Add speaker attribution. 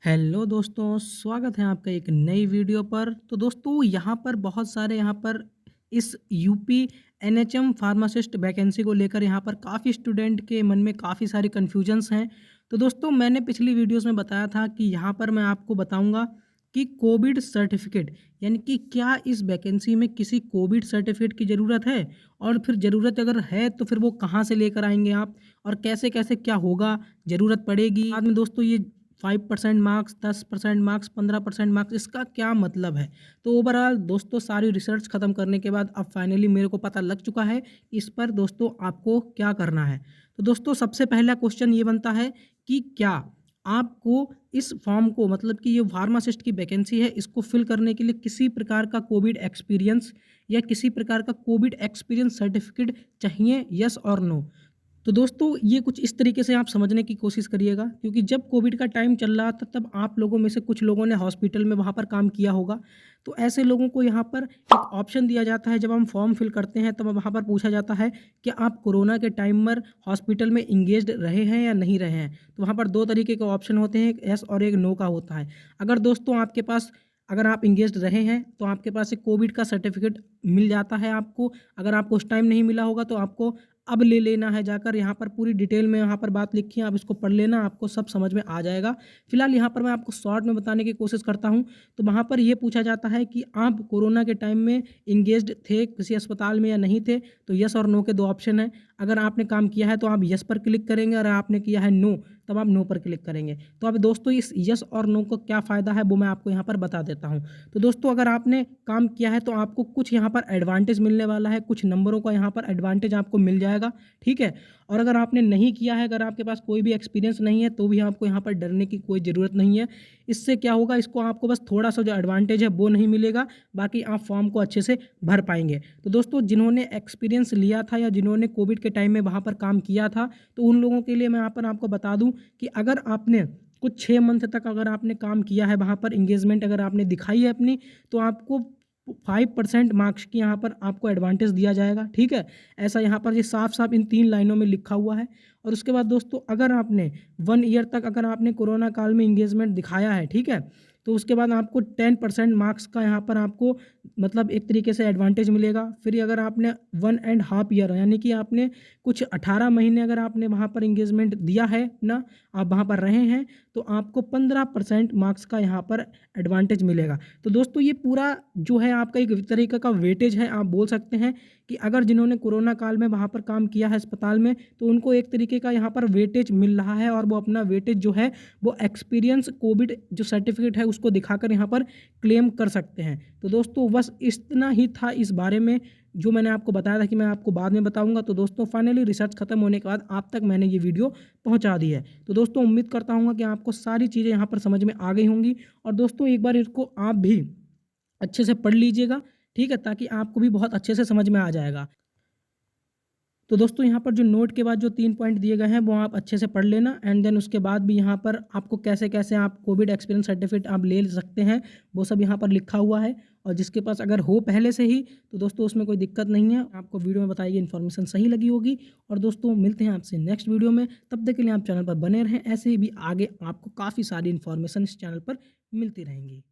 Speaker 1: Hello दोस्तों, स्वागत है आपका एक नई वीडियो पर। तो दोस्तों यहाँ पर बहुत सारे इस यूपी एनएचएम फार्मासिस्ट वैकेंसी को लेकर यहाँ पर काफ़ी स्टूडेंट के मन में काफ़ी सारी कन्फ्यूजन्स हैं। तो दोस्तों मैंने पिछली वीडियोस में बताया था कि यहाँ पर मैं आपको बताऊँगा कि कोविड सर्टिफिकेट यानी कि क्या इस वैकेंसी में किसी कोविड सर्टिफिकेट की ज़रूरत है, और फिर ज़रूरत अगर है तो फिर वो कहाँ से लेकर आएंगे आप, और कैसे कैसे क्या होगा, ज़रूरत पड़ेगी बाद में। दोस्तों ये 5% मार्क्स, 10% मार्क्स, 15% मार्क्स, इसका क्या मतलब है। तो ओवरऑल दोस्तों सारी रिसर्च ख़त्म करने के बाद अब फाइनली मेरे को पता लग चुका है इस पर दोस्तों आपको क्या करना है। तो दोस्तों सबसे पहला क्वेश्चन ये बनता है कि क्या आपको इस फॉर्म को, मतलब कि ये फार्मासिस्ट की वैकेंसी है, इसको फिल करने के लिए किसी प्रकार का कोविड एक्सपीरियंस या किसी प्रकार का कोविड एक्सपीरियंस सर्टिफिकेट चाहिए, यस और नो। तो दोस्तों ये कुछ इस तरीके से आप समझने की कोशिश करिएगा, क्योंकि जब कोविड का टाइम चल रहा था तब आप लोगों में से कुछ लोगों ने हॉस्पिटल में वहाँ पर काम किया होगा। तो ऐसे लोगों को यहाँ पर एक ऑप्शन दिया जाता है, जब हम फॉर्म फिल करते हैं तब वहाँ पर पूछा जाता है कि आप कोरोना के टाइम पर हॉस्पिटल में इंगेज्ड रहे हैं या नहीं रहे हैं। तो वहाँ पर दो तरीके के ऑप्शन होते हैं, एक यस और एक नो का होता है। अगर दोस्तों आपके पास, अगर आप इंगेज्ड रहे हैं तो आपके पास एक कोविड का सर्टिफिकेट मिल जाता है आपको। अगर आपको उस टाइम नहीं मिला होगा तो आपको अब ले लेना है जाकर। यहाँ पर पूरी डिटेल में यहाँ पर बात लिखी है, आप इसको पढ़ लेना, आपको सब समझ में आ जाएगा। फिलहाल यहाँ पर मैं आपको शॉर्ट में बताने की कोशिश करता हूँ। तो वहाँ पर ये पूछा जाता है कि आप कोरोना के टाइम में इंगेज्ड थे किसी अस्पताल में या नहीं थे। तो यस और नो के दो ऑप्शन है। अगर आपने काम किया है तो आप यस पर क्लिक करेंगे, और आपने किया है नो तब आप नो पर क्लिक करेंगे। तो अब दोस्तों इस यस और नो को क्या फ़ायदा है वो मैं आपको यहाँ पर बता देता हूँ। तो दोस्तों अगर आपने काम किया है तो आपको कुछ यहाँ पर एडवांटेज मिलने वाला है, कुछ नंबरों का यहाँ पर एडवांटेज आपको मिल जाएगा, ठीक है। और अगर आपने नहीं किया है, अगर आपके पास कोई भी एक्सपीरियंस नहीं है, तो भी आपको यहाँ पर डरने की कोई ज़रूरत नहीं है। इससे क्या होगा, इसको आपको बस थोड़ा सा जो एडवांटेज है वो नहीं मिलेगा, बाकी आप फॉर्म को अच्छे से भर पाएंगे। तो दोस्तों जिन्होंने एक्सपीरियंस लिया था या जिन्होंने कोविड के टाइम में वहाँ पर काम किया था, तो उन लोगों के लिए मैं यहाँ पर आपको बता दूँ कि अगर आपने कुछ 6 मंथ तक अगर आपने काम किया है वहाँ पर, इंगेजमेंट अगर आपने दिखाई है अपनी, तो आपको 5% मार्क्स की यहाँ पर आपको एडवांटेज दिया जाएगा, ठीक है। ऐसा यहाँ पर ये साफ साफ इन 3 लाइनों में लिखा हुआ है। और उसके बाद दोस्तों अगर आपने 1 ईयर तक अगर आपने कोरोना काल में इंगेजमेंट दिखाया है, ठीक है, तो उसके बाद आपको 10% मार्क्स का यहाँ पर आपको मतलब एक तरीके से एडवांटेज मिलेगा। फिर अगर आपने 1.5 ईयर यानी कि आपने कुछ 18 महीने अगर आपने वहाँ पर इंगेजमेंट दिया है ना, आप वहाँ पर रहे हैं, तो आपको 15% मार्क्स का यहाँ पर एडवांटेज मिलेगा। तो दोस्तों ये पूरा जो है आपका एक तरीके का वेटेज है। आप बोल सकते हैं कि अगर जिन्होंने कोरोना काल में वहाँ पर काम किया है अस्पताल में, तो उनको एक तरीके का यहाँ पर वेटेज मिल रहा है, और वो अपना वेटेज जो है वो एक्सपीरियंस कोविड जो सर्टिफिकेट है उसको दिखाकर यहाँ पर क्लेम कर सकते हैं। तो दोस्तों बस इतना ही था इस बारे में, जो मैंने आपको बताया था कि मैं आपको बाद में बताऊंगा। तो दोस्तों फाइनली रिसर्च खत्म होने के बाद आप तक मैंने ये वीडियो पहुंचा दी है। तो दोस्तों उम्मीद करता हूँ कि आपको सारी चीज़ें यहाँ पर समझ में आ गई होंगी। और दोस्तों एक बार इसको आप भी अच्छे से पढ़ लीजिएगा, ठीक है, ताकि आपको भी बहुत अच्छे से समझ में आ जाएगा। तो दोस्तों यहाँ पर जो नोट के बाद जो 3 पॉइंट दिए गए हैं वो आप अच्छे से पढ़ लेना, एंड देन उसके बाद भी यहाँ पर आपको कैसे कैसे आप कोविड एक्सपीरियंस सर्टिफिकेट आप ले सकते हैं वो सब यहाँ पर लिखा हुआ है। और जिसके पास अगर हो पहले से ही तो दोस्तों उसमें कोई दिक्कत नहीं है, आपको वीडियो में बताई गई इन्फॉर्मेशन सही लगी होगी। और दोस्तों मिलते हैं आपसे नेक्स्ट वीडियो में, तब तक के लिए आप चैनल पर बने रहें। ऐसे ही भी आगे आपको काफ़ी सारी इन्फॉर्मेशन इस चैनल पर मिलती रहेंगी।